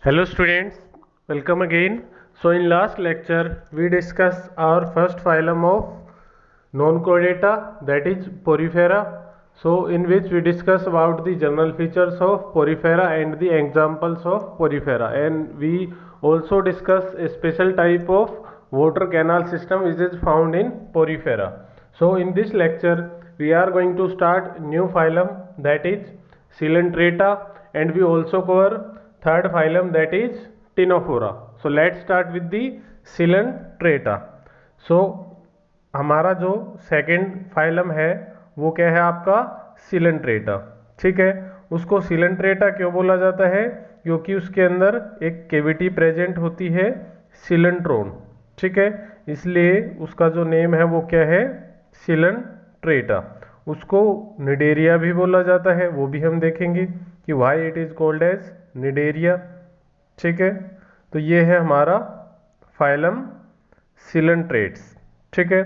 Hello students, welcome again. So in last lecture we discussed our first phylum of non-chordata, that is Porifera. So in which we discussed about the general features of Porifera and the examples of Porifera, and we also discussed a special type of water canal system which is found in Porifera. So in this lecture we are going to start new phylum, that is Coelenterata, and we also cover third phylum, that is Ctenophora. So let's start with the Coelenterata. So हमारा जो second phylum है वो क्या है आपका Coelenterata, ठीक है। उसको Coelenterata क्यों बोला जाता है? क्योंकि उसके अंदर एक कैविटी प्रेजेंट होती है Coelentron, ठीक है, इसलिए उसका जो नेम है वो क्या है Coelenterata। उसको निडेरिया भी बोला जाता है, वो भी हम देखेंगे कि why it is called as Cnidaria, ठीक है। तो ये है हमारा फाइलम Coelentrates, ठीक है।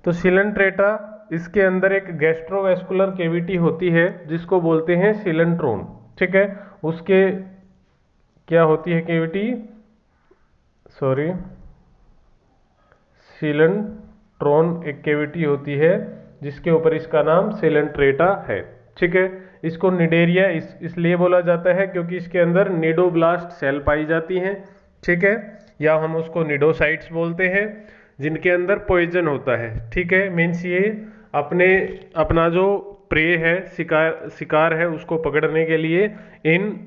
तो Coelenterata, इसके अंदर एक गैस्ट्रोवेस्कुलर कैविटी होती है जिसको बोलते हैं Coelentron, ठीक है। उसके क्या होती है कैविटी, Coelentron एक कैविटी होती है जिसके ऊपर इसका नाम Coelenterata है, ठीक है। इसको निडेरिया इसलिए बोला जाता है क्योंकि इसके अंदर निडोब्लास्ट सेल पाई जाती हैं, ठीक है, या हम उसको निडोसाइट्स बोलते हैं जिनके अंदर पॉइजन होता है, ठीक है। मीन्स ये अपना जो प्रे है, शिकार है, उसको पकड़ने के लिए इन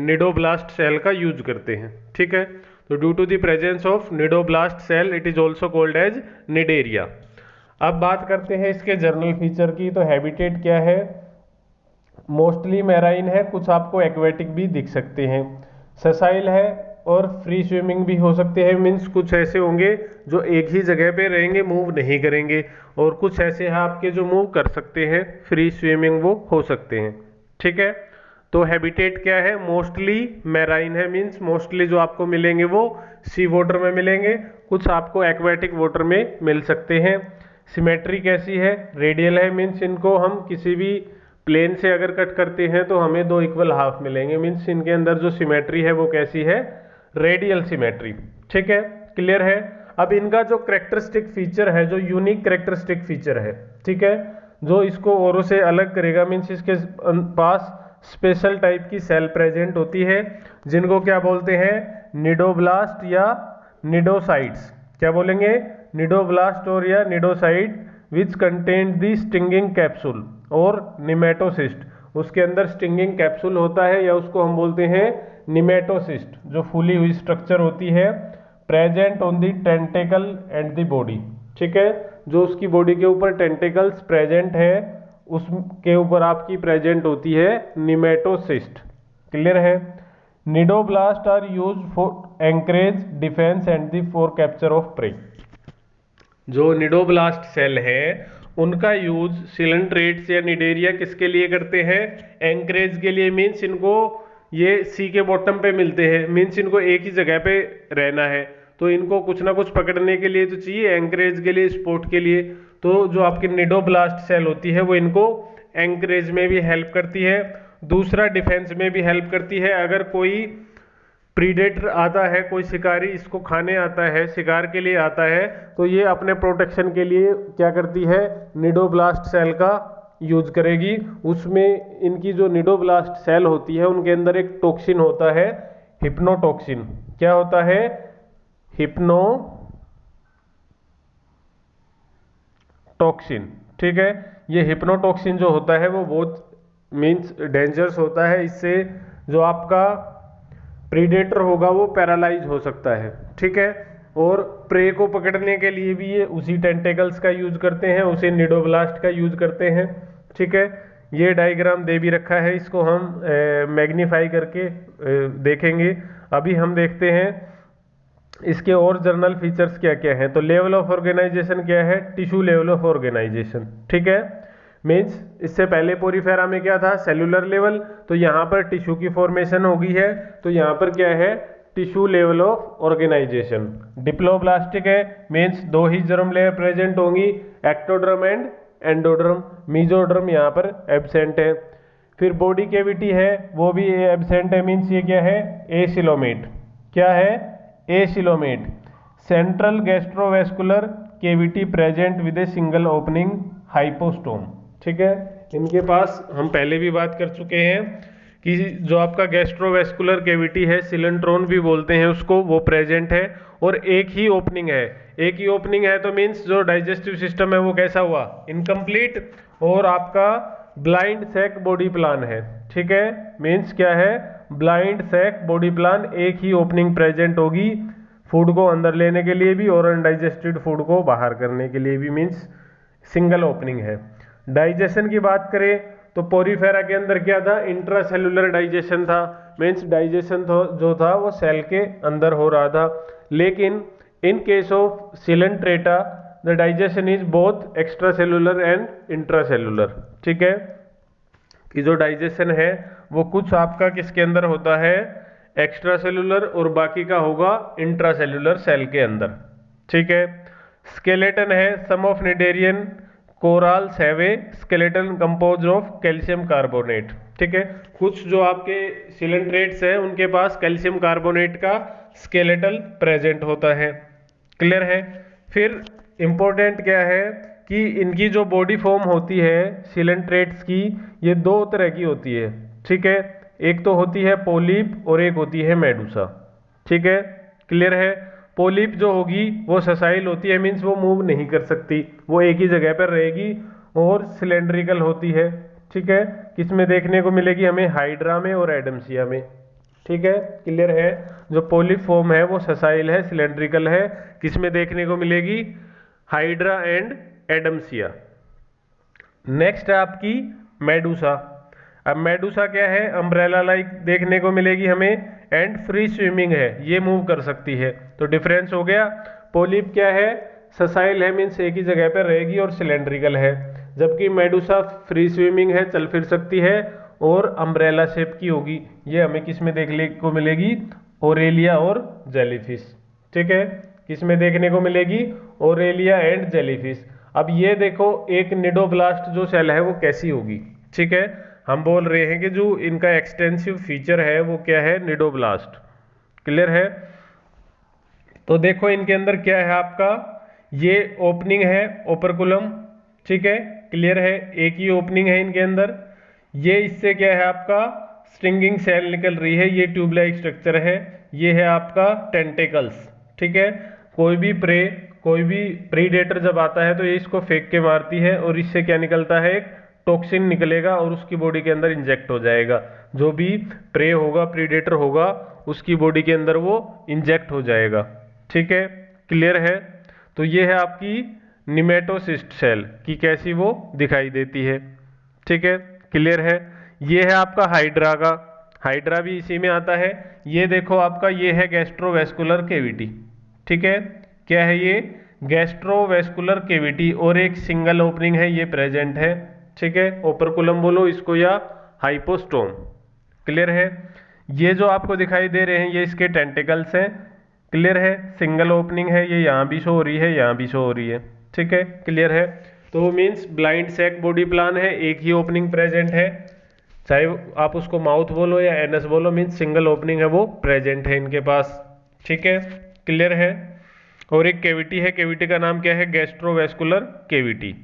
निडोब्लास्ट सेल का यूज करते हैं, ठीक है। तो due to the presence of cnidoblast cell it is also called as Cnidaria. अब बात करते हैं इसके जर्नल फीचर की। तो हैबिटेट क्या है? मोस्टली मैराइन है, कुछ आपको एक्वेटिक भी दिख सकते हैं। ससाइल है और फ्री स्विमिंग भी हो सकते हैं, मीन्स कुछ ऐसे होंगे जो एक ही जगह पे रहेंगे, मूव नहीं करेंगे, और कुछ ऐसे हैं आपके जो मूव कर सकते हैं, फ्री स्विमिंग वो हो सकते हैं, ठीक है। तो हैबिटेट क्या है? मोस्टली मैराइन है, मीन्स मोस्टली जो आपको मिलेंगे वो सी वाटर में मिलेंगे, कुछ आपको एक्वेटिक वाटर में मिल सकते हैं। सिमेट्री कैसी है? रेडियल है, मीन्स इनको हम किसी भी प्लेन से अगर कट करते हैं तो हमें दो इक्वल हाफ मिलेंगे, मीन्स इनके अंदर जो सिमेट्री है वो कैसी है? रेडियल सिमेट्री, ठीक है, क्लियर है। अब इनका जो करेक्टरिस्टिक फीचर है, जो यूनिक करेक्टरिस्टिक फीचर है, ठीक है, जो इसको औरों से अलग करेगा, मीन्स इसके पास स्पेशल टाइप की सेल प्रेजेंट होती है जिनको क्या बोलते हैं? निडोब्लास्ट या निडोसाइट्स। क्या बोलेंगे? निडोब्लास्ट और या cnidocyte which contain the stinging capsule और निमेटोसिस्ट। उसके अंदर स्टिंगिंग कैप्सूल होता है या उसको हम बोलते हैं निमेटोसिस्ट, जो फूली हुई स्ट्रक्चर होती है, present on the tentacle and the body, ठीक है। जो उसकी बॉडी के ऊपर टेंटेकल्स प्रेजेंट है उसके ऊपर आपकी प्रेजेंट होती है निमेटोसिस्ट, क्लियर है। Cnidoblast are use for anchorage, defence and the for capture of prey. जो निडोब्लास्ट सेल है उनका यूज Coelentrates या निडेरिया किसके लिए करते हैं? एंकरेज के लिए, मीन्स इनको ये सी के बॉटम पे मिलते हैं, मीन्स इनको एक ही जगह पे रहना है, तो इनको कुछ ना कुछ पकड़ने के लिए तो चाहिए, एंकरेज के लिए, स्पोर्ट के लिए। तो जो आपकी निडोब्लास्ट सेल होती है वो इनको एंकरेज में भी हेल्प करती है, दूसरा डिफेंस में भी हेल्प करती है। अगर कोई प्रीडेटर आता है, कोई शिकारी इसको खाने आता है, शिकार के लिए आता है, तो ये अपने प्रोटेक्शन के लिए क्या करती है? निडोब्लास्ट सेल का यूज करेगी। उसमें इनकी जो निडोब्लास्ट सेल होती है उनके अंदर एक टॉक्सिन होता है, हिप्नोटॉक्सिन। क्या होता है? हिप्नोटॉक्सिन, ठीक है। ये हिप्नोटॉक्सिन जो होता है वो बहुत मीन्स डेंजरस होता है, इससे जो आपका प्रीडेटर होगा वो पैरालाइज हो सकता है, ठीक है। और प्रे को पकड़ने के लिए भी ये उसी टेंटेकल्स का यूज करते हैं, उसी निडोब्लास्ट का यूज करते हैं, ठीक है। ये डायग्राम दे भी रखा है, इसको हम मैग्नीफाई करके देखेंगे। अभी हम देखते हैं इसके और जर्नल फीचर्स क्या क्या हैं। तो लेवल ऑफ ऑर्गेनाइजेशन क्या है? टिश्यू लेवल ऑफ ऑर्गेनाइजेशन, ठीक है। मीन्स इससे पहले पोरीफेरा में क्या था? Cellular level. तो यहाँ पर टिश्यू की फॉर्मेशन होगी है, तो यहाँ पर क्या है? Tissue level of organisation. Diploblastic है, मीन्स दो ही जर्म लेयर प्रेजेंट होंगी, एक्टोडर्म एंड एंडोडर्म। मीजोडर्म यहाँ पर एब्सेंट है। फिर बॉडी कैविटी है वो भी एब्सेंट है, मीन्स ये क्या है, एसिलोमेट। क्या है, acoelomate. Central gastrovascular cavity present with a single opening, hypostome. ठीक है, इनके पास हम पहले भी बात कर चुके हैं कि जो आपका गैस्ट्रोवेस्कुलर कैविटी है, सिलेंट्रोन भी बोलते हैं उसको, वो प्रेजेंट है और एक ही ओपनिंग है। एक ही ओपनिंग है तो मीन्स जो डाइजेस्टिव सिस्टम है वो कैसा हुआ, इनकम्प्लीट, और आपका ब्लाइंड सैक बॉडी प्लान है। ठीक है, मीन्स क्या है, ब्लाइंड सैक बॉडी प्लान, एक ही ओपनिंग प्रेजेंट होगी फूड को अंदर लेने के लिए भी और अनडाइजेस्टेड फूड को बाहर करने के लिए भी, मीन्स सिंगल ओपनिंग है। डाइजेशन की बात करें तो पोरीफेरा के अंदर क्या था, इंट्रासेलुलर डाइजेशन था, मीन्स डाइजेशन जो था वो सेल के अंदर हो रहा था। लेकिन in case of Coelenterata the digestion is both extra cellular and intracellular. ठीक है, कि जो डाइजेशन है वो कुछ आपका किसके अंदर होता है, एक्स्ट्रा सेलुलर, और बाकी का होगा इंट्रासेलुलर सेल के अंदर। ठीक है, स्केलेटन है, some of cnidarian corals have a skeleton compose of calcium carbonate. ठीक है, कुछ जो आपके सिलेंट्रेट्स हैं उनके पास कैल्शियम कार्बोनेट का स्केलेटल प्रेजेंट होता है। क्लियर है। फिर इंपॉर्टेंट क्या है कि इनकी जो बॉडी फॉर्म होती है सिलेंट्रेट्स की, ये दो तरह की होती है। ठीक है, एक तो होती है पोलिप और एक होती है मेडुसा। ठीक है, क्लियर है। पोलिप जो होगी वो ससाइल होती है, मीन्स वो मूव नहीं कर सकती, वो एक ही जगह पर रहेगी और सिलेंड्रिकल होती है। ठीक है, किसमें देखने को मिलेगी हमें, हाइड्रा में और एडम्सिया में। ठीक है, क्लियर है। जो पोलिप फॉर्म है वो ससाइल है, सिलेंड्रिकल है, किसमें देखने को मिलेगी, हाइड्रा एंड एडम्सिया। नेक्स्ट है आपकी मेडुसा। अब मेडुसा क्या है, अम्ब्रेला लाइक देखने को मिलेगी हमें एंड फ्री स्विमिंग है, ये मूव कर सकती है। तो डिफरेंस हो गया, पोलिप क्या है, ससाइल है, मीन्स एक ही जगह पर रहेगी और सिलेंड्रिकल है, जबकि मेडुसा फ्री स्विमिंग है, चल फिर सकती है और अम्ब्रेला शेप की होगी। ये हमें किस में देखने को मिलेगी, ओरेलिया और जेलीफिश। ठीक है, किस में देखने को मिलेगी, ओरेलिया एंड जेलीफिश। अब ये देखो एक निडोब्लास्ट जो सेल है वो कैसी होगी। ठीक है, हम बोल रहे हैं कि जो इनका एक्सटेंसिव फीचर है वो क्या है, निडोब्लास्ट। क्लियर है। तो देखो इनके अंदर क्या है आपका, ये ओपनिंग है ओपरकुलम। ठीक है, क्लियर है, एक ही ओपनिंग है इनके अंदर। ये इससे क्या है आपका स्ट्रिंगिंग सेल निकल रही है, ये ट्यूब लाइक स्ट्रक्चर है। ये है आपका टेंटेकल्स। ठीक है, कोई भी प्रीडेटर जब आता है तो ये इसको फेंक के मारती है और इससे क्या निकलता है, एक टॉक्सिन निकलेगा और उसकी बॉडी के अंदर इंजेक्ट हो जाएगा। जो भी प्रे होगा, प्रीडेटर होगा, उसकी बॉडी के अंदर वो इंजेक्ट हो जाएगा। ठीक है, क्लियर है। तो ये है आपकी निमेटोसिस्ट सेल की कैसी वो दिखाई देती है। ठीक है, क्लियर है। ये है आपका हाइड्रा का, हाइड्रा भी इसी में आता है। ये देखो आपका ये है गैस्ट्रोवेस्कुलर कैविटी। ठीक है, क्या है ये, गैस्ट्रोवेस्कुलर कैविटी, और एक सिंगल ओपनिंग है ये प्रेजेंट है। ठीक है, ओपरकुलम बोलो इसको या हाइपोस्टोम। क्लियर है। ये जो आपको दिखाई दे रहे हैं ये इसके टेंटिकल्स हैं। क्लियर है, सिंगल ओपनिंग है, ये यहाँ भी शो हो रही है, यहाँ भी शो हो रही है। ठीक है, क्लियर है। तो means blind sac body plan है, एक ही ओपनिंग प्रेजेंट है, चाहे आप उसको माउथ बोलो या एनस बोलो, मीन्स सिंगल ओपनिंग है वो प्रेजेंट है इनके पास। ठीक है, क्लियर है। और एक कैविटी है, कैविटी का नाम क्या है, गैस्ट्रोवेस्कुलर कैविटी।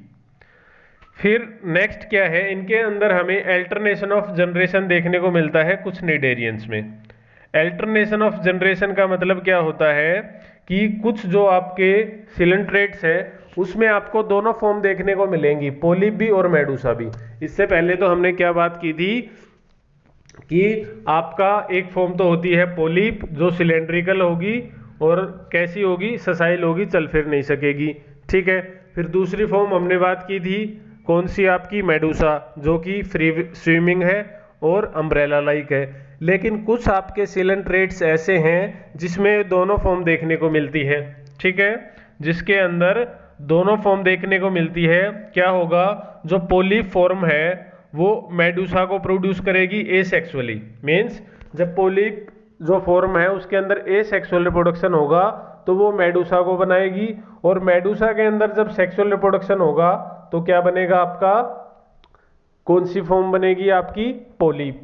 फिर नेक्स्ट क्या है, इनके अंदर हमें अल्टरनेशन ऑफ जनरेशन देखने को मिलता है कुछ निडेरियंस में। अल्टरनेशन ऑफ जनरेशन का मतलब क्या होता है कि कुछ जो आपके सिलेंट्रेट्स है उसमें आपको दोनों फॉर्म देखने को मिलेंगी, पोलिप भी और मेडुसा भी। इससे पहले तो हमने क्या बात की थी कि आपका एक फॉर्म तो होती है पोलिप जो सिलेंड्रिकल होगी और कैसी होगी, ससाइल होगी, चल फिर नहीं सकेगी। ठीक है, फिर दूसरी फॉर्म हमने बात की थी कौन सी, आपकी मेडुसा, जो कि फ्री स्विमिंग है और अम्ब्रेला लाइक है। लेकिन कुछ आपके सिलेंट्रेट्स ऐसे हैं जिसमें दोनों फॉर्म देखने को मिलती है। ठीक है, जिसके अंदर दोनों फॉर्म देखने को मिलती है। क्या होगा, जो पोलिप फॉर्म है वो मेडुसा को प्रोड्यूस करेगी एसेक्सुअली, मीन्स जब पोलिप जो फॉर्म है उसके अंदर एसेक्सुअल रिप्रोडक्शन होगा तो वो मेडुसा को बनाएगी, और मेडुसा के अंदर जब सेक्सुअल रिप्रोडक्शन होगा तो क्या बनेगा आपका कौन सी फॉर्म बनेगी आपकी? पोलिप।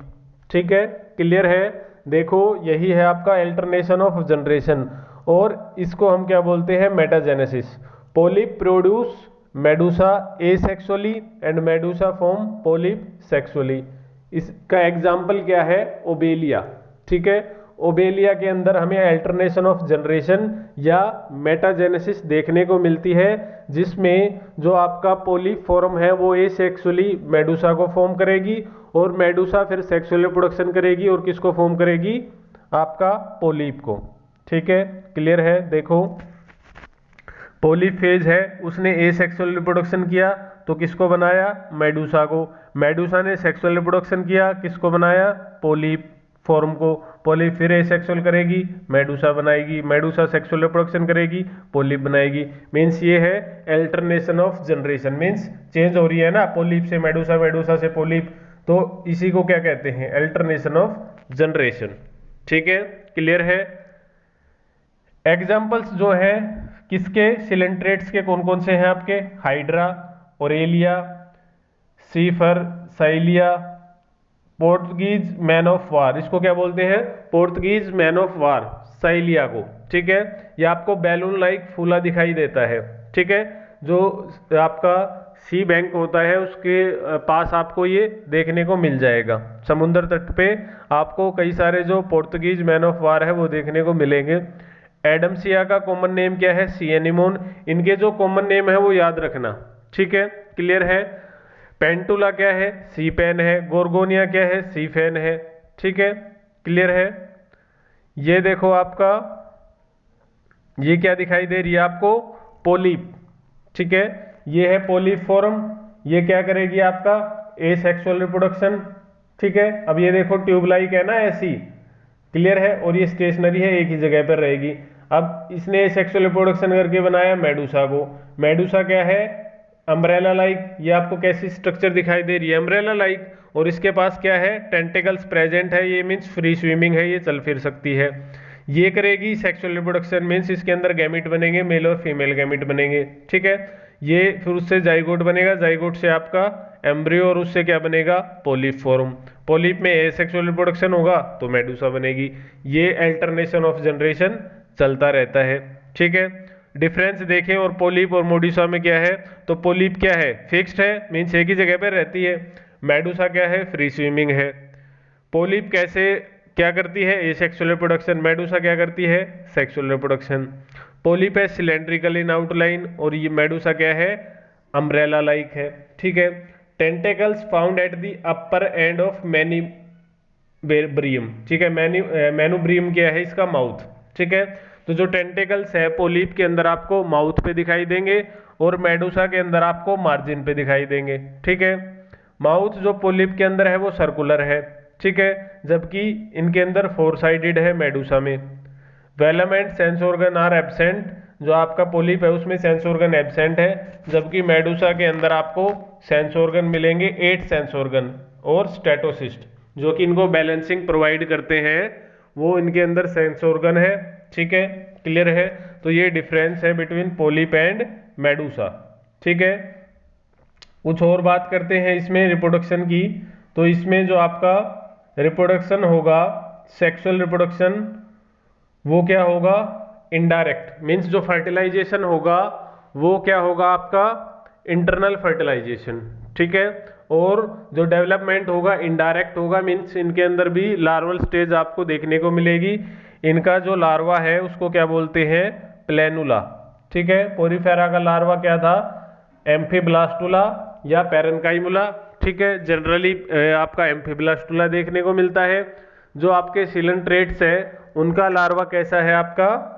ठीक है, क्लियर है। देखो यही है आपका अल्टरनेशन ऑफ जनरेशन, और इसको हम क्या बोलते हैं? Metagenesis. Polyp produce Medusa asexually and Medusa form polyp sexually. इसका एग्जाम्पल क्या है? ओबेलिया। ठीक है, ओबेलिया के अंदर हमें अल्टरनेशन ऑफ जनरेशन या मेटाजेनेसिस देखने को मिलती है, जिसमें जो आपका पोलिप फॉर्म है वो एसेक्सुअली मेडुसा को फॉर्म करेगी, और मेडुसा फिर सेक्सुअल रिप्रोडक्शन करेगी और किसको फॉर्म करेगी? आपका पोलिप को। ठीक है, क्लियर है। देखो पोलिफेज है, उसने एसेक्सुअल रिप्रोडक्शन किया तो किसको बनाया? मेडुसा को। मेडुसा ने सेक्सुअल रिप्रोडक्शन किया, किसको बनाया? पोलिप फॉर्म को। पोलिप फिर एसेक्सुअल करेगी, मेडुसा बनाएगी, मेडुसा सेक्सुअल रिप्रोडक्शन करेगी, पोलिप बनाएगी। मीन्स ये है alternation of generation, means change हो रही है ना, पोलिप से मेडुसा, मेडुसा से पोलिप, तो इसी को क्या कहते हैं? Alternation of generation. ठीक है, क्लियर है। एग्जाम्पल्स जो है किसके? सिलेंट्रेट्स के कौन कौन से हैं आपके? हाइड्रा, ओरेलिया, सीफर, physalia, Portuguese man of war. इसको क्या बोलते हैं? Portuguese man of war, physalia को। ठीक है, ये आपको बैलून लाइक फूला दिखाई देता है। ठीक है, जो आपका सी बैंक होता है उसके पास आपको ये देखने को मिल जाएगा। समुद्र तट पे आपको कई सारे जो पोर्तुगीज मैन ऑफ वार है वो देखने को मिलेंगे। एडमसिया का कॉमन नेम क्या है? सी एनिमोन। इनके जो कॉमन नेम है वो याद रखना। ठीक है, क्लियर है। पेंटुला क्या है? सी पेन है। गोर्गोनिया क्या है? सी फैन है। ठीक है, क्लियर है। ये देखो आपका, ये क्या दिखाई दे रही है आपको? पोलिप। ठीक है, ये है पोलिप फॉर्म। ये क्या करेगी आपका? Asexual reproduction. ठीक है, अब ये देखो ट्यूब लाइक है ना, ऐसी। क्लियर है, और ये स्टेशनरी है, एक ही जगह पर रहेगी। अब इसने सेक्सुअल रिप्रोडक्शन करके बनाया मेडुसा को। मेडुसा क्या है? Umbrella like. ये आपको कैसी स्ट्रक्चर दिखाई दे रही है? Umbrella like. और इसके पास क्या है? टेंटिकल्स प्रेजेंट है, ये मीन्स फ्री स्विमिंग है, ये चल फिर सकती है। ये करेगी सेक्सुअल रिप्रोडक्शन, मीन्स इसके अंदर गैमिट बनेंगे, मेल और फीमेल गैमिट बनेंगे। ठीक है, ये फिर उससे जाइगोट बनेगा, जाइगोट से आपका एम्ब्रियो, और उससे क्या बनेगा? Polyp form. पोलिप में एसेक्सुअल रिप्रोडक्शन होगा तो मेडुसा बनेगी। ये अल्टरनेशन ऑफ जनरेशन चलता रहता है। ठीक है, डिफरेंस देखें और पोलिप और मेडुसा में क्या है? तो पोलिप क्या है? फिक्स्ड है, मीन्स एक ही जगह पर रहती है। मेडुसा क्या है? फ्री स्विमिंग है। पोलिप कैसे क्या करती है? Asexual reproduction. मेडुसा क्या करती है? Sexual reproduction. पोलिप है सिलेंड्रिकल इन आउटलाइन, और ये मेडुसा क्या है? अम्ब्रेला लाइक है। ठीक है, tentacles found at the upper end of manubrium. ठीक है, मैन्यूब्रियम क्या है? इसका माउथ। ठीक है, तो जो टेंटेकल्स है पोलिप के अंदर आपको माउथ पे दिखाई देंगे, और मेडुसा के अंदर आपको मार्जिन पे दिखाई देंगे। ठीक है, माउथ जो पोलिप के अंदर है वो सर्कुलर है। ठीक है, जबकि इनके अंदर फोर साइडेड है मेडुसा में। Velum and sense organ are absent. जो आपका पोलिप है उसमें सेंस ऑर्गन एब्सेंट है, जबकि मेडुसा के अंदर आपको सेंस ऑर्गन मिलेंगे, 8 सेंस ऑर्गन और स्टेटोसिस्ट, जो कि इनको बैलेंसिंग प्रोवाइड करते हैं, वो इनके अंदर सेंस ऑर्गन है। ठीक है, क्लियर है। तो ये डिफरेंस है बिटवीन पोलिप एंड मेडुसा। ठीक है, कुछ और बात करते हैं इसमें रिप्रोडक्शन की। तो इसमें जो आपका रिप्रोडक्शन होगा, सेक्सुअल रिप्रोडक्शन, वो क्या होगा? इनडायरेक्ट, मीन्स जो फर्टिलाइजेशन होगा वो क्या होगा आपका? Internal fertilisation. ठीक है, और जो डेवलपमेंट होगा इनडायरेक्ट होगा, मीन्स इनके अंदर भी लार्वल स्टेज आपको देखने को मिलेगी। इनका जो लार्वा है उसको क्या बोलते हैं? प्लेनुला। ठीक है, पोरीफेरा का लार्वा क्या था? एम्फीब्लास्टुला या पैरेन्काइमुला। ठीक है, जनरली आपका एम्फीब्लास्टुला देखने को मिलता है। जो आपके सिलेंट्रेट्स है उनका लार्वा कैसा है आपका?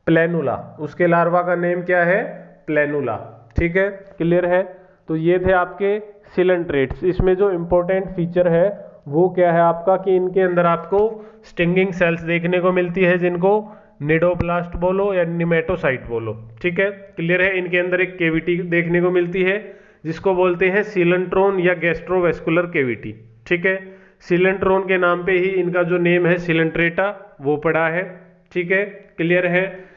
प्लेनुला। उसके लार्वा का नेम क्या है? प्लेनुला। ठीक है, क्लियर है। तो ये थे आपके सिलेंट्रेट्स। इसमें जो इंपॉर्टेंट फीचर है वो क्या है आपका? कि इनके अंदर आपको स्टिंगिंग सेल्स देखने को मिलती है, जिनको निडोप्लास्ट बोलो या निमेटोसाइट बोलो। ठीक है, क्लियर है। इनके अंदर एक केविटी देखने को मिलती है जिसको बोलते हैं सिलेंट्रोन या गैस्ट्रोवेस्कुलर केविटी। ठीक है, सिलेंट्रोन के नाम पे ही इनका जो नेम है सिलेंट्रेटा वो पड़ा है। ठीक है, क्लियर है।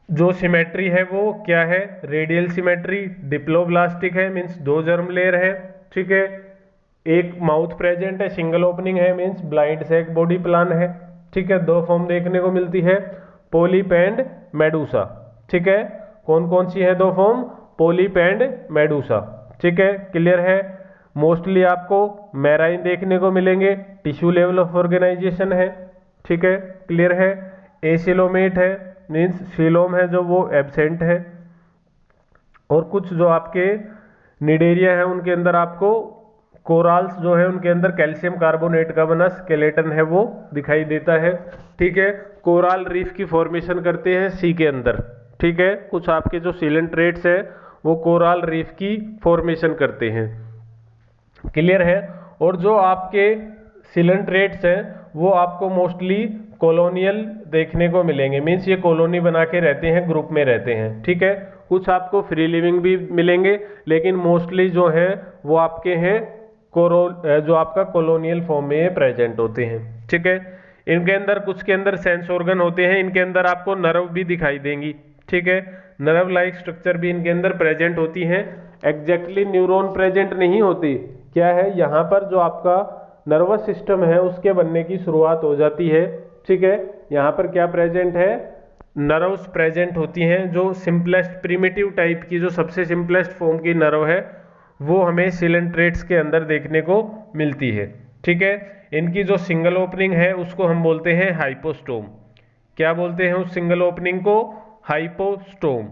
जो सिमेट्री है वो क्या है? Radial symmetry. डिप्लोब्लास्टिक है, मीन्स 2 जर्म लेयर है। ठीक है। एक माउथ प्रेजेंट है, सिंगल ओपनिंग है, means blind sac body plan है, ठीक है। दो फॉर्म देखने को मिलती है, पोलिप एंड मेडूसा, ठीक है। कौन कौन सी है दो फॉर्म? पोलिप एंड मेडूसा, ठीक है, क्लियर है। मोस्टली आपको मैराइन देखने को मिलेंगे, टिश्यू लेवल ऑफ ऑर्गेनाइजेशन है, ठीक है, क्लियर है। एसिलोमेट है, मीन्स सीलोम है जो वो एब्सेंट है। और कुछ जो आपके निडेरिया है उनके अंदर आपको कोराल्स जो है उनके अंदर कैल्शियम कार्बोनेट का बना स्केलेटन है वो दिखाई देता है, ठीक है। कोराल रीफ की फॉर्मेशन करते हैं सी के अंदर, ठीक है। कुछ आपके जो सिलेंट्रेट्स है वो कोराल रीफ की फॉर्मेशन करते हैं, क्लियर है। और जो आपके सिलेंट्रेट्स हैं वो आपको मोस्टली कॉलोनियल देखने को मिलेंगे, मीन्स ये कॉलोनी बना के रहते हैं, ग्रुप में रहते हैं, ठीक है। कुछ आपको फ्री लिविंग भी मिलेंगे, लेकिन मोस्टली जो है वो आपके हैं जो आपका कॉलोनियल फॉर्म में प्रेजेंट होते हैं, ठीक है। इनके अंदर कुछ के अंदर सेंस ऑर्गन होते हैं, इनके अंदर आपको नर्व भी दिखाई देंगी, ठीक है। नर्व लाइक स्ट्रक्चर भी इनके अंदर प्रेजेंट होती हैं। एग्जैक्टली न्यूरॉन प्रेजेंट नहीं होती, क्या है यहाँ पर जो आपका नर्वस सिस्टम है उसके बनने की शुरुआत हो जाती है, ठीक है। यहाँ पर क्या प्रेजेंट है? नर्व्स प्रेजेंट होती हैं, जो सिंपलेस्ट प्रिमिटिव टाइप की जो सबसे सिंपलेस्ट फॉर्म की नर्व है वो हमें सिलेंट्रेट्स के अंदर देखने को मिलती है, ठीक है। इनकी जो सिंगल ओपनिंग है उसको हम बोलते हैं हाइपोस्टोम। क्या बोलते हैं उस सिंगल ओपनिंग को? हाइपोस्टोम,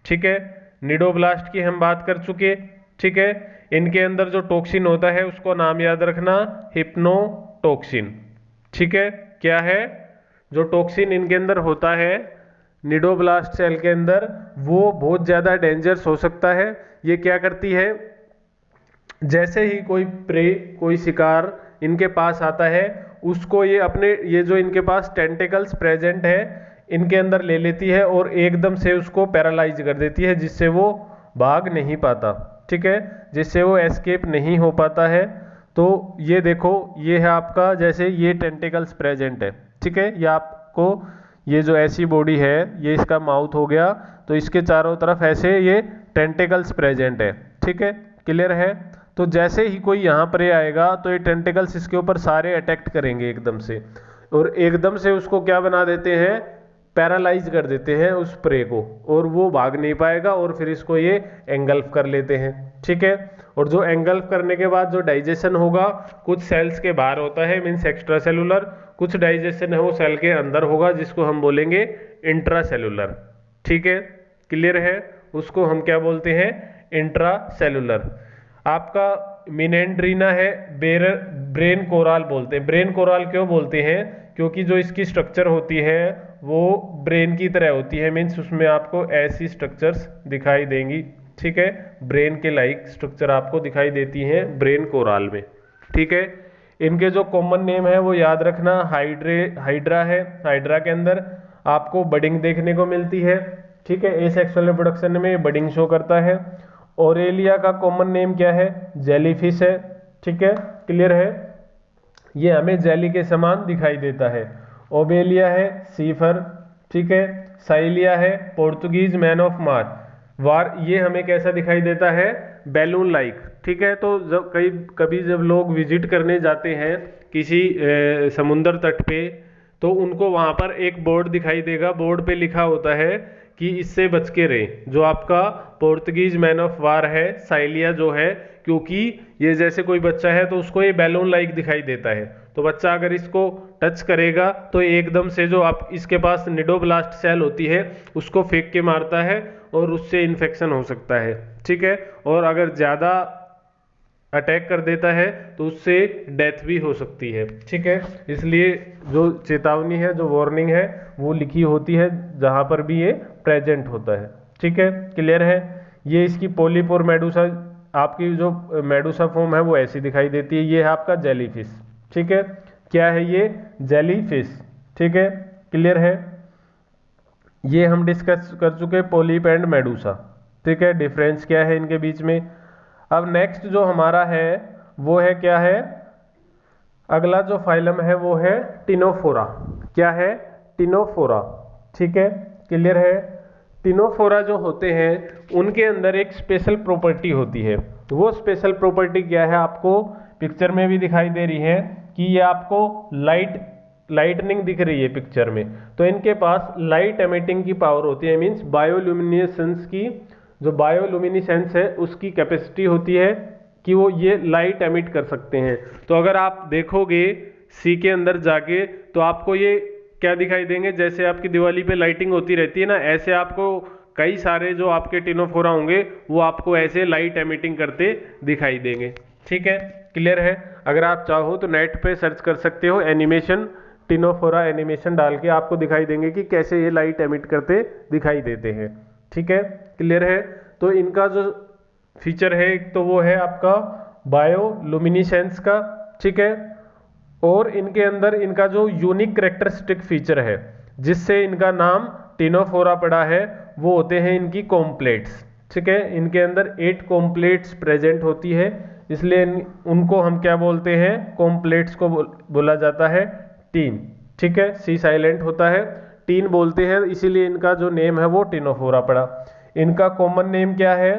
ठीक है। निडोब्लास्ट की हम बात कर चुके, ठीक है। इनके अंदर जो टॉक्सिन होता है उसको नाम याद रखना, हिप्नोटॉक्सिन, ठीक है। क्या है? जो टॉक्सिन इनके अंदर होता है निडोब्लास्ट सेल के अंदर वो बहुत ज्यादा डेंजरस हो सकता है। ये क्या करती है? जैसे ही कोई प्रे, कोई शिकार इनके पास आता है उसको ये जो इनके पास टेंटिकल्स प्रेजेंट है इनके अंदर ले लेती है और एकदम से उसको पैरालाइज कर देती है, जिससे वो भाग नहीं पाता, ठीक है, जिससे वो एस्केप नहीं हो पाता है। तो ये देखो, ये है आपका, जैसे ये टेंटिकल्स प्रेजेंट है, ठीक है। ये आपको ये जो ऐसी बॉडी है ये इसका माउथ हो गया, तो इसके चारों तरफ ऐसे ये टेंटिकल्स प्रेजेंट है, ठीक है, क्लियर है। तो जैसे ही कोई यहाँ पर आएगा तो ये टेंटिकल्स इसके ऊपर सारे अटैक करेंगे एकदम से, और एकदम से उसको क्या बना देते हैं? पैरालाइज कर देते हैं उस प्रे को, और वो भाग नहीं पाएगा और फिर इसको ये एंगल्फ कर लेते हैं, ठीक है। और जो एंगल्फ करने के बाद जो डाइजेशन होगा कुछ सेल्स के बाहर होता है, मीन्स एक्स्ट्रा सेलुलर, कुछ डाइजेशन है वो सेल के अंदर होगा जिसको हम बोलेंगे इंट्रा सेलुलर, ठीक है, क्लियर है। उसको हम क्या बोलते हैं? Intra cellular. आपका मिनेंड्रीना है, ब्रेन कोराल बोलते हैं। ब्रेन कोराल क्यों बोलते हैं? क्योंकि जो इसकी स्ट्रक्चर होती है वो ब्रेन की तरह होती है, मीन्स उसमें आपको ऐसी स्ट्रक्चर्स दिखाई देंगी, ठीक है, ब्रेन के लाइक स्ट्रक्चर आपको दिखाई देती हैं ब्रेन कोराल में, ठीक है। इनके जो कॉमन नेम है वो याद रखना, हाइड्रा है। हाइड्रा के अंदर आपको बडिंग देखने को मिलती है, ठीक है, एसेक्सुअल रिप्रोडक्शन में बडिंग शो करता है। ओरेलिया का कॉमन नेम क्या है? जेलीफिश है, ठीक है, क्लियर है। ये हमें जेली के समान दिखाई देता है। ओबेलिया है सीफर, ठीक है। साइलिया है पोर्तुगीज मैन ऑफ वार, ये हमें कैसा दिखाई देता है? बैलून लाइक, ठीक है। तो जब कभी जब लोग विजिट करने जाते हैं किसी समुंदर तट पे, तो उनको वहां पर एक बोर्ड दिखाई देगा, बोर्ड पे लिखा होता है कि इससे बच के रहे, जो आपका पोर्तुगीज मैन ऑफ वार है, साइलिया जो है, क्योंकि ये जैसे कोई बच्चा है तो उसको ये बैलून लाइक दिखाई देता है, तो बच्चा अगर इसको टच करेगा तो एकदम से जो आप इसके पास निडोब्लास्ट सेल होती है उसको फेंक के मारता है और उससे इन्फेक्शन हो सकता है, ठीक है। और अगर ज़्यादा अटैक कर देता है तो उससे डेथ भी हो सकती है, ठीक है। इसलिए जो चेतावनी है, जो वार्निंग है, वो लिखी होती है जहाँ पर भी ये प्रेजेंट होता है, ठीक है, क्लियर है। ये इसकी पोलिप और मेडूसा, आपकी जो मेडूसा फॉर्म है वो ऐसी दिखाई देती है। ये है आपका जेलीफिश, ठीक है। क्या है ये? जेलीफिश, ठीक है, क्लियर है। ये हम डिस्कस कर चुके पोलिप एंड मेडूसा, ठीक है, डिफरेंस क्या है इनके बीच में। अब नेक्स्ट जो हमारा है वो है क्या है? अगला जो फाइलम है वो है टिनोफोरा। क्या है? टिनोफोरा, ठीक है, क्लियर है। टिनोफोरा जो होते हैं उनके अंदर एक स्पेशल प्रॉपर्टी होती है, वो स्पेशल प्रॉपर्टी क्या है आपको पिक्चर में भी दिखाई दे रही है कि ये आपको लाइटनिंग दिख रही है पिक्चर में। तो इनके पास लाइट एमिटिंग की पावर होती है, मीन्स बायोल्यूमिनेसेंस की जो बायोल्यूमिनेसेंस है उसकी कैपेसिटी होती है कि वो ये लाइट एमिट कर सकते हैं। तो अगर आप देखोगे सी के अंदर जाके तो आपको ये क्या दिखाई देंगे, जैसे आपकी दिवाली पे लाइटिंग होती रहती है ना, ऐसे आपको कई सारे जो आपके टिनोफोरा होंगे वो आपको ऐसे लाइट एमिटिंग करते दिखाई देंगे। ठीक है, क्लियर है। अगर आप चाहो तो नेट पे सर्च कर सकते हो एनिमेशन, टिनोफोरा एनिमेशन डाल के आपको दिखाई देंगे कि कैसे ये लाइट एमिट करते दिखाई देते हैं। ठीक है, क्लियर है। तो इनका जो फीचर है एक तो वो है आपका बायोलुमिनेसेंस का। ठीक है, और इनके अंदर इनका जो यूनिक कैरेक्टरिस्टिक फीचर है जिससे इनका नाम टिनोफोरा पड़ा है वो होते हैं इनकी कॉम्प्लेट्स। ठीक है, इनके अंदर 8 कॉम्प्लेट्स प्रेजेंट होती है, इसलिए उनको हम क्या बोलते हैं, कॉम्प्लेट्स को बोला जाता है टीन। ठीक है, सी साइलेंट होता है, टीन बोलते हैं, इसीलिए इनका जो नेम है वो टिनोफोरा पड़ा। इनका कॉमन नेम क्या है,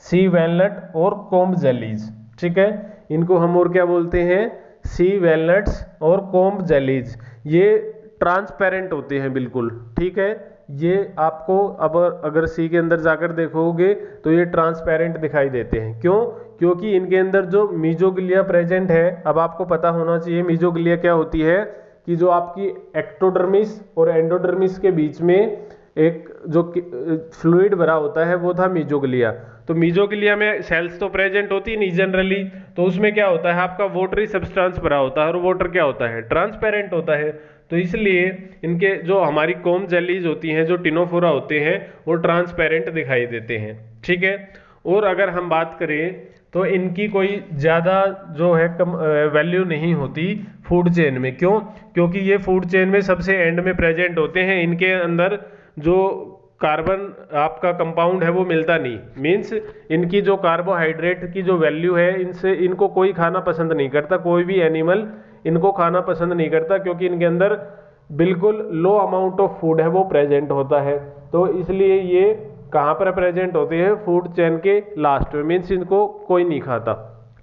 सी वैलनट और कोम्ब जेलीज। ठीक है, इनको हम और क्या बोलते हैं, सी वैलनट्स और कोम्ब जेलीज। ये ट्रांसपेरेंट होते हैं बिल्कुल। ठीक है, ये आपको अब अगर सी के अंदर जाकर देखोगे तो ये ट्रांसपेरेंट दिखाई देते हैं। क्यों? क्योंकि इनके अंदर जो मीजोग्लिया प्रेजेंट है, अब आपको पता होना चाहिए मीजोग्लिया क्या होती है, कि जो आपकी एक्टोडर्मिस और एंडोडर्मिस के बीच में एक जो फ्लूइड भरा होता है वो था मीजोग्लिया। तो मीजोग्लिया में सेल्स तो प्रेजेंट होती नहीं जनरली, तो उसमें क्या होता है आपका वाटरी सब्सटेंस भरा होता है और वाटर क्या होता है, ट्रांसपेरेंट होता है। तो इसलिए इनके जो हमारी कोम्ब जेलीज होती हैं, जो टिनोफोरा होते हैं, वो ट्रांसपेरेंट दिखाई देते हैं। ठीक है, और अगर हम बात करें तो इनकी कोई ज़्यादा जो है कम वैल्यू नहीं होती फूड चेन में। क्यों? क्योंकि ये फूड चेन में सबसे एंड में प्रेजेंट होते हैं, इनके अंदर जो कार्बन आपका कंपाउंड है वो मिलता नहीं, मीन्स इनकी जो कार्बोहाइड्रेट की जो वैल्यू है इनसे इनको कोई खाना पसंद नहीं करता, कोई भी एनिमल इनको खाना पसंद नहीं करता, क्योंकि इनके अंदर बिल्कुल लो अमाउंट ऑफ फूड है वो प्रेजेंट होता है। तो इसलिए ये कहाँ पर प्रेजेंट होते हैं, फूड चेन के लास्ट में, मीन्स इनको कोई नहीं खाता।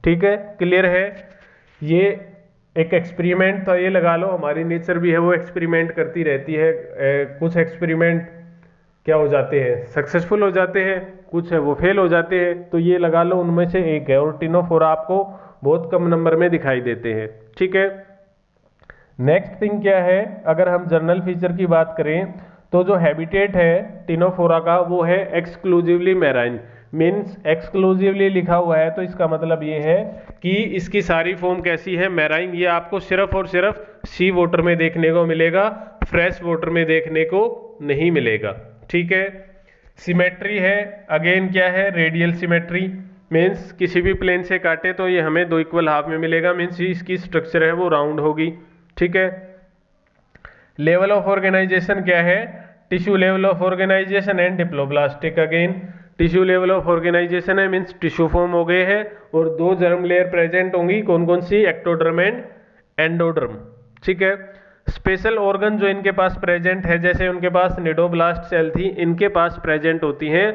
ठीक है, क्लियर है। ये एक एक्सपेरिमेंट था, ये लगा लो, हमारी नेचर भी है वो एक्सपेरिमेंट करती रहती है। कुछ एक्सपेरिमेंट क्या हो जाते हैं, सक्सेसफुल हो जाते हैं, कुछ है वो फेल हो जाते हैं, तो ये लगा लो उनमें से एक है। और टिनोफोरा आपको बहुत कम नंबर में दिखाई देते हैं। ठीक है, नेक्स्ट थिंग क्या है, अगर हम जर्नल फीचर की बात करें तो जो हैबिटेट है टिनोफोरा का वो है एक्सक्लूसिवली मैराइन। मीन्स एक्सक्लूसिवली लिखा हुआ है तो इसका मतलब ये है कि इसकी सारी फॉर्म कैसी है, मैराइन। ये आपको सिर्फ और सिर्फ सी वाटर में देखने को मिलेगा, फ्रेश वाटर में देखने को नहीं मिलेगा। ठीक है, सिमेट्री है, अगेन क्या है, रेडियल सिमेट्री। मीन्स किसी भी प्लेन से काटे तो ये हमें 2 इक्वल हाफ में मिलेगा, मीन्स इसकी स्ट्रक्चर है वो राउंड होगी। ठीक है, लेवल ऑफ ऑर्गेनाइजेशन क्या है, tissue level of organisation and diploblastic. Again tissue level of organisation है, मीन्स टिश्यू फॉर्म हो गए हैं और 2 जर्म लेयर प्रेजेंट होंगी, कौन कौन सी, एक्टोडर्म एंड एंडोडर्म। ठीक है, स्पेशल ऑर्गन जो इनके पास प्रेजेंट है, जैसे उनके पास निडोब्लास्ट सेल थी, इनके पास प्रेजेंट होती हैं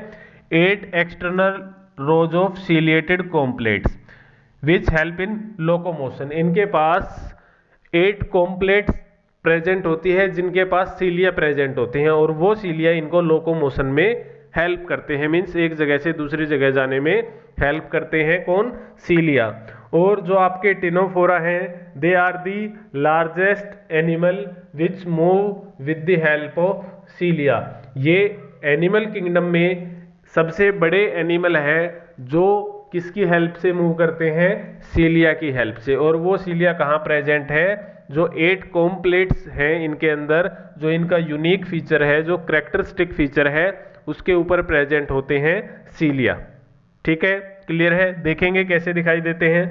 8 external rose of ciliated कॉम्प्लेट्स which help in locomotion. इनके पास 8 कॉम्प्लेट्स प्रेजेंट होती है जिनके पास सीलिया प्रेजेंट होते हैं और वो सीलिया इनको लोकोमोशन में हेल्प करते हैं, मीन्स एक जगह से दूसरी जगह जाने में हेल्प करते हैं, कौन, सीलिया। और जो आपके टिनोफोरा हैं they are the largest animal which move with the help of cilia. ये एनिमल किंगडम में सबसे बड़े एनिमल है जो किसकी हेल्प से मूव करते हैं, सीलिया की हेल्प से। और वो सीलिया कहाँ प्रेजेंट है, जो 8 कॉम्प्लेट्स हैं इनके अंदर, जो इनका यूनिक फीचर है, जो कैरेक्टरिस्टिक फीचर है, उसके ऊपर प्रेजेंट होते हैं सीलिया। ठीक है, क्लियर है। देखेंगे कैसे दिखाई देते हैं।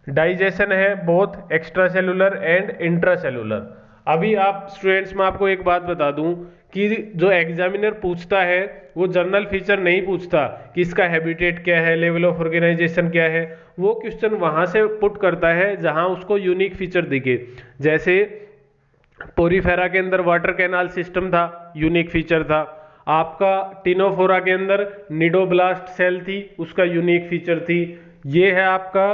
डाइजेशन है both extra cellular and intra cellular. अभी आप स्टूडेंट्स, मैं आपको एक बात बता दूं कि जो एग्जामिनर पूछता है वो जर्नल फीचर नहीं पूछता कि इसका हैबिटेट क्या है, लेवल ऑफ ऑर्गेनाइजेशन क्या है, वो क्वेश्चन वहां से पुट करता है जहां उसको यूनिक फीचर दिखे। जैसे पोरीफेरा के अंदर वाटर कैनाल सिस्टम था, यूनिक फीचर था। आपका टिनोफोरा के अंदर निडोब्लास्ट सेल थी, उसका यूनिक फीचर थी। ये है आपका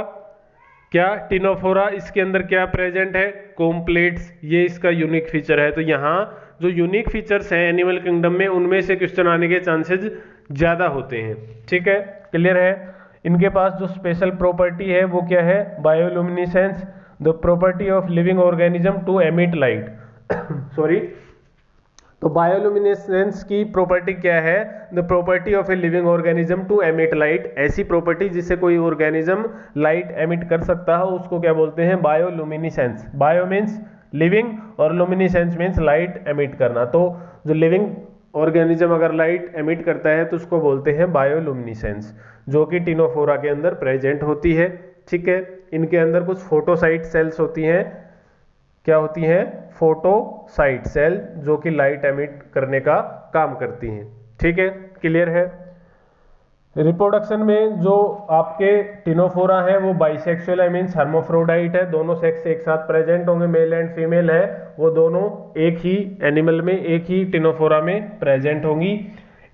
क्या टिनोफोरा, इसके अंदर क्या प्रेजेंट है, कॉम्प्लेट्स, ये इसका यूनिक फीचर है। तो यहाँ जो यूनिक फीचर्स हैं एनिमल किंगडम में, उनमें से क्वेश्चन आने के चांसेस ज्यादा होते हैं। ठीक है, क्लियर है। इनके पास जो स्पेशल प्रॉपर्टी है वो क्या है, bioluminescence, the property of living organism to emit light sorry. तो बायोलुमिनेसेंस की प्रॉपर्टी क्या है, the property of a living organism to emit light, ऐसी प्रॉपर्टी जिससे कोई ऑर्गेनिज्म लाइट एमिट कर सकता हो उसको क्या बोलते हैं, बायोलुमिनेसेंस। बायो मीन्स लिविंग और लुमिनेसेंस मीन्स लाइट एमिट करना। तो जो लिविंग ऑर्गेनिज्म अगर लाइट एमिट करता है तो उसको बोलते हैं बायोलुमिनेसेंस, जो कि टिनोफोरा के अंदर प्रेजेंट होती है। ठीक है, इनके अंदर कुछ फोटोसाइट सेल्स होती हैं, क्या होती हैं, फोटोसाइट सेल, जो कि लाइट एमिट करने का काम करती हैं। ठीक है, क्लियर है। रिप्रोडक्शन में जो आपके टिनोफोरा है वो बाइसेक्सुअल है, मीन्स हर्माफ्रोडाइट है, दोनों सेक्स एक साथ प्रेजेंट होंगे, मेल एंड फीमेल है, वो दोनों एक ही एनिमल में, एक ही टिनोफोरा में प्रेजेंट होंगी।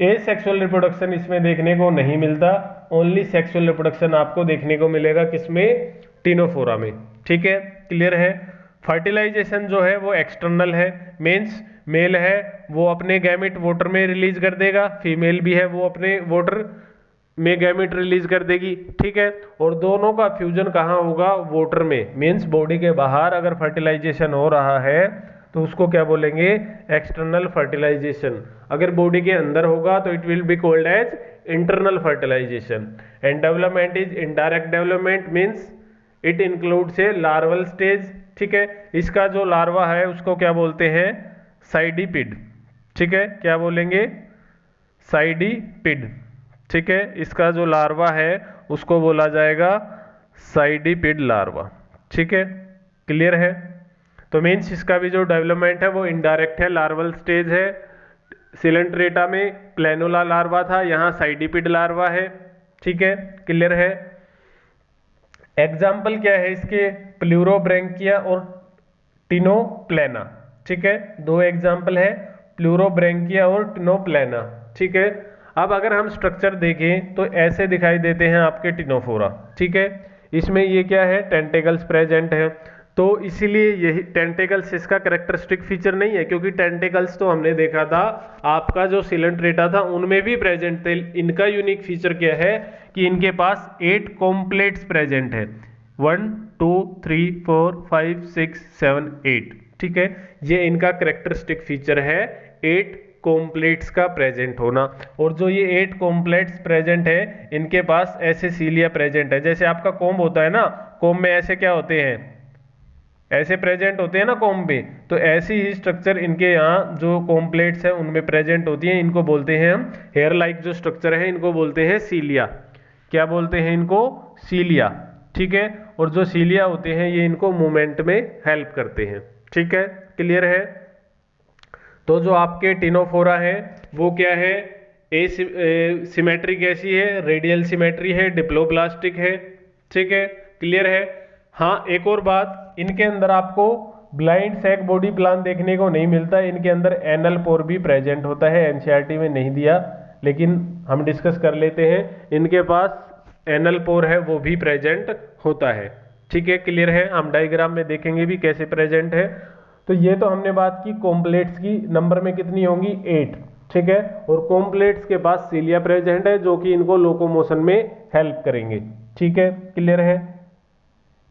एसेक्सुअल रिप्रोडक्शन इसमें देखने को नहीं मिलता, ओनली सेक्सुअल रिप्रोडक्शन आपको देखने को मिलेगा किसमें, टिनोफोरा में। ठीक है, क्लियर है। फर्टिलाइजेशन जो है वो एक्सटर्नल है, मीन्स मेल है वो अपने गैमेट वोटर में रिलीज कर देगा, फीमेल भी है वो अपने वोटर में गैमेट रिलीज कर देगी। ठीक है, और दोनों का फ्यूजन कहाँ होगा, वोटर में, मीन्स बॉडी के बाहर अगर फर्टिलाइजेशन हो रहा है तो उसको क्या बोलेंगे, एक्सटर्नल फर्टिलाइजेशन। अगर बॉडी के अंदर होगा तो it will be called as internal fertilisation. And development is indirect development, means it includes a larval stage. ठीक है, इसका जो लार्वा है उसको क्या बोलते हैं, साइडिपिड। ठीक है, क्या बोलेंगे, साइडिपिड। ठीक है, इसका जो लार्वा है उसको बोला जाएगा साइडिपिड लार्वा। ठीक है, क्लियर है। तो मीन्स इसका भी जो डेवलपमेंट है वो इनडायरेक्ट है, लार्वल स्टेज है। सिलेंट्रेटा में प्लेनुला लार्वा था, यहाँ साइडिपिड लार्वा है। ठीक है, क्लियर है। एग्जाम्पल क्या है इसके, प्लूरोब्रैंकिया और टिनोप्लेना। ठीक है, दो एग्जाम्पल है, प्लूरोब्रैंकिया और टिनोप्लेना। ठीक है, अब अगर हम स्ट्रक्चर देखें तो ऐसे दिखाई देते हैं आपके टिनोफोरा। ठीक है, इसमें ये क्या है, टेंटेकल्स प्रेजेंट है, तो इसीलिए यही टेंटेकल्स इसका कैरेक्टरिस्टिक फीचर नहीं है, क्योंकि टेंटेकल्स तो हमने देखा था आपका जो सिलेंट्रेटा था उनमें भी प्रेजेंट थे। इनका यूनिक फीचर क्या है कि इनके पास 8 कॉम्प्लेट्स प्रेजेंट है, 1 2 3 4 5 6 7 8। ठीक है, ये इनका कैरेक्टरिस्टिक फीचर है, 8 कॉम्प्लेट्स का प्रेजेंट होना। और जो ये 8 कॉम्प्लेट्स प्रेजेंट है इनके पास ऐसे सीलिया प्रेजेंट है, जैसे आपका कोम्ब होता है ना, कोम्ब में ऐसे क्या होते हैं, ऐसे प्रेजेंट होते हैं ना कोम्ब में, तो ऐसी ही स्ट्रक्चर इनके यहाँ जो कॉम्प्लेट्स है उनमें प्रेजेंट होती है। इनको बोलते हैं हम, हेयर लाइक जो स्ट्रक्चर है इनको बोलते हैं सीलिया। क्या बोलते हैं इनको, सीलिया। ठीक है, और जो सीलिया होते हैं ये इनको मूवमेंट में हेल्प करते हैं। ठीक है, क्लियर है। तो जो आपके टिनोफोरा है वो क्या है, सिमेट्री कैसी है, रेडियल सिमेट्री है, डिप्लोब्लास्टिक है। ठीक है, क्लियर है। हाँ, एक और बात, इनके अंदर आपको ब्लाइंड सैक बॉडी प्लान देखने को नहीं मिलता, इनके अंदर एनल पोर भी प्रेजेंट होता है। एनसीईआरटी में नहीं दिया लेकिन हम डिस्कस कर लेते हैं, इनके पास एनल पोर है वो भी प्रेजेंट होता है। ठीक है, क्लियर है। हम डायग्राम में देखेंगे भी कैसे प्रेजेंट है। तो ये तो हमने बात की कॉम्प्लेट्स की, नंबर में कितनी होंगी, 8। ठीक है, और कॉम्प्लेट्स के पास सीलिया प्रेजेंट है जो कि इनको लोकोमोशन में हेल्प करेंगे। ठीक है, क्लियर है।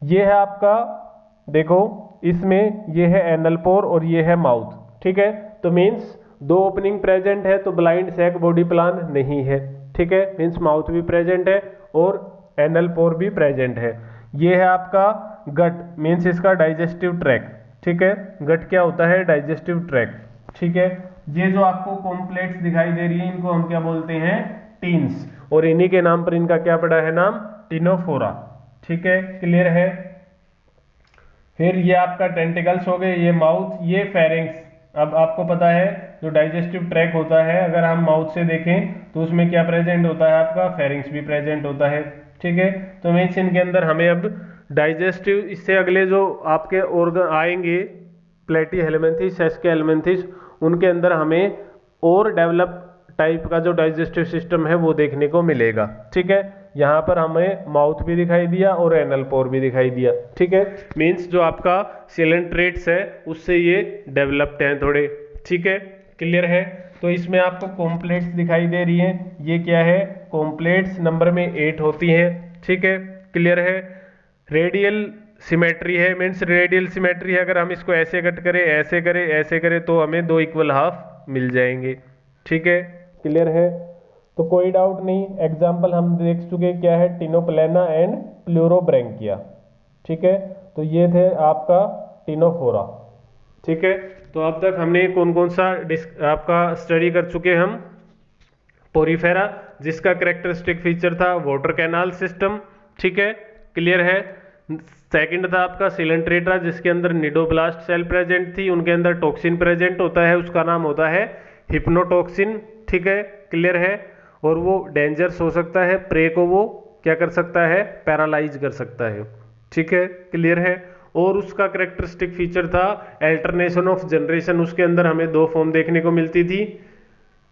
ये है आपका, देखो इसमें ये है एनल पोर और ये है माउथ। ठीक है, तो मीन्स 2 ओपनिंग प्रेजेंट है तो ब्लाइंड सैक बॉडी प्लान नहीं है। ठीक है, मीन्स माउथ भी प्रेजेंट है और एनल पोर भी प्रेजेंट है। ये है आपका गट, मीन्स इसका डाइजेस्टिव ट्रैक। ठीक है, गट क्या होता है, डाइजेस्टिव ट्रैक। ठीक है, ये जो आपको कॉम्प्लेट्स दिखाई दे रही है इनको हम क्या बोलते हैं, टीन्स, और इन्हीं के नाम पर इनका क्या पड़ा है नाम, टिनोफोरा। ठीक है, क्लियर है। फिर ये आपका टेंटिकल्स हो गए, ये माउथ, ये फेरिंग्स। अब आपको पता है जो डाइजेस्टिव ट्रैक होता है अगर हम माउथ से देखें तो उसमें क्या प्रेजेंट होता है, आपका फेरिंग्स भी प्रेजेंट होता है। ठीक है, तो मीन्स इनके अंदर हमें अब डाइजेस्टिव, इससे अगले जो आपके ऑर्गन आएंगे प्लेटी हेलमिंथिस, सेस्के हेलमिंथिस, उनके अंदर हमें और डेवलप टाइप का जो डाइजेस्टिव सिस्टम है वो देखने को मिलेगा। ठीक है, यहाँ पर हमें माउथ भी दिखाई दिया और एनल पोर भी दिखाई दिया। ठीक है, मीन्स जो आपका सिलेंट्रेट्स है उससे ये डेवलप्ड हैं थोड़े। ठीक है, क्लियर है। तो इसमें आपको कॉम्प्लेट्स दिखाई दे रही हैं, ये क्या है, कॉम्प्लेट्स नंबर में 8 होती हैं। ठीक है, क्लियर है। रेडियल सिमेट्री है, मीन्स रेडियल सिमेट्री है, अगर हम इसको ऐसे कट करें, ऐसे करें, ऐसे करें तो हमें 2 इक्वल हाफ मिल जाएंगे। ठीक है, क्लियर है। तो कोई डाउट नहीं, एग्जाम्पल हम देख चुके क्या है, टिनोप्लेना एंड प्लूरोब्रैंकिया। ठीक है, तो ये थे आपका टिनोफोरा। ठीक है, तो अब तक हमने कौन कौन सा आपका स्टडी कर चुके हम, पोरीफेरा जिसका कैरेक्टरिस्टिक फीचर था वाटर कैनाल सिस्टम। ठीक है, क्लियर है। सेकंड था आपका सिलेंट्रेटा जिसके अंदर निडोब्लास्ट सेल प्रेजेंट थी, उनके अंदर टॉक्सिन प्रेजेंट होता है, उसका नाम होता है हिप्नोटॉक्सिन। ठीक है, क्लियर है। और वो डेंजरस हो सकता है, प्रे को वो क्या कर सकता है, पैरालाइज कर सकता है। ठीक है, क्लियर है। और उसका कैरेक्टरिस्टिक फीचर था अल्टरनेशन ऑफ जनरेशन, उसके अंदर हमें 2 फॉर्म देखने को मिलती थी,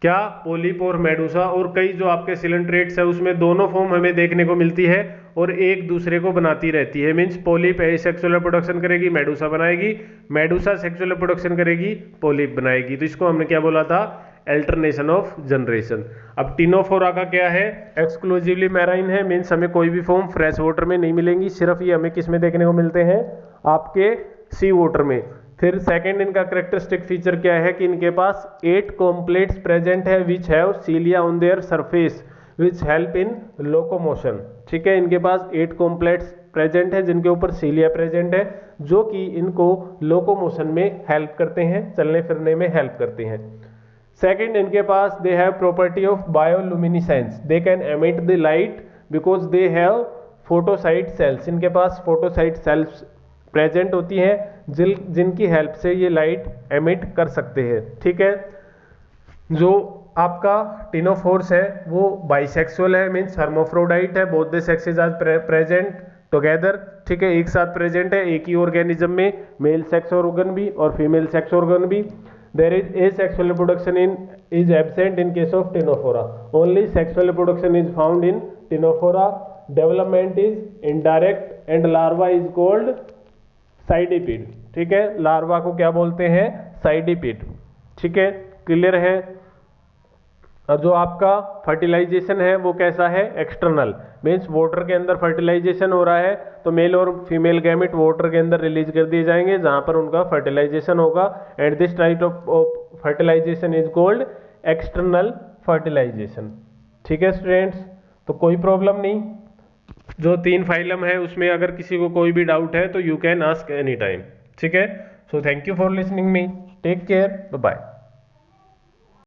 क्या, पोलिप और मेडुसा। और कई जो आपके सिलेंट्रेट्स है उसमें दोनों फॉर्म हमें देखने को मिलती है और एक दूसरे को बनाती रहती है। मीन्स पोलिप एसेक्सुअल रिप्रोडक्शन करेगी, मेडुसा बनाएगी, मेडुसा सेक्सुअल रिप्रोडक्शन करेगी, पोलिप बनाएगी। तो इसको हमने क्या बोला था, अल्टरनेशन ऑफ जनरेशन। अब टिनोफोरा का क्या है, एक्सक्लूसिवली मैराइन है, मीन्स हमें कोई भी फॉर्म फ्रेश वाटर में नहीं मिलेंगी, सिर्फ ये हमें किस में देखने को मिलते हैं, आपके सी वाटर में। फिर सेकंड इनका कैरेक्टरिस्टिक फीचर क्या है कि इनके पास 8 कॉम्प्लेट्स प्रेजेंट है which have cilia on their surface which help in locomotion. ठीक है, इनके पास 8 कॉम्प्लेट्स प्रेजेंट है जिनके ऊपर सीलिया प्रेजेंट है जो कि इनको लोकोमोशन में हेल्प करते हैं, चलने फिरने में हेल्प करते हैं। सेकंड, इनके पास they have property of bioluminescence, they can emit the light because they have photocyte cells. इनके पास फोटोसाइट सेल्स प्रेजेंट होती हैं जिनकी हेल्प से ये लाइट एमिट कर सकते हैं। ठीक है, जो आपका टिनोफोर्स है वो बाइसेक्सुअल है, मीन्स हर्मोफ्रोडाइट है, both the sexes are present together. ठीक है, एक साथ प्रेजेंट है एक ही ऑर्गेनिज्म में, मेल सेक्स ऑर्गन भी और फीमेल सेक्स ऑर्गन भी। There is asexual reproduction is absent in case of Ctenophora. Only sexual reproduction is found in Ctenophora. Development is indirect and larva is called साइडिपिड। ठीक है, larva को क्या बोलते हैं, साइडिपिड। ठीक है, क्लियर है। और जो आपका फर्टिलाइजेशन है वो कैसा है, एक्सटर्नल, मीन्स वाटर के अंदर फर्टिलाइजेशन हो रहा है तो मेल और फीमेल गैमेट वाटर के अंदर रिलीज कर दिए जाएंगे जहां पर उनका फर्टिलाइजेशन होगा। And this type of fertilisation is called external fertilisation. ठीक है स्टूडेंट्स, तो कोई प्रॉब्लम नहीं। जो 3 फाइलम है उसमें अगर किसी को कोई भी डाउट है तो you can ask any time. ठीक है, so thank you for listening me, take care, bye bye.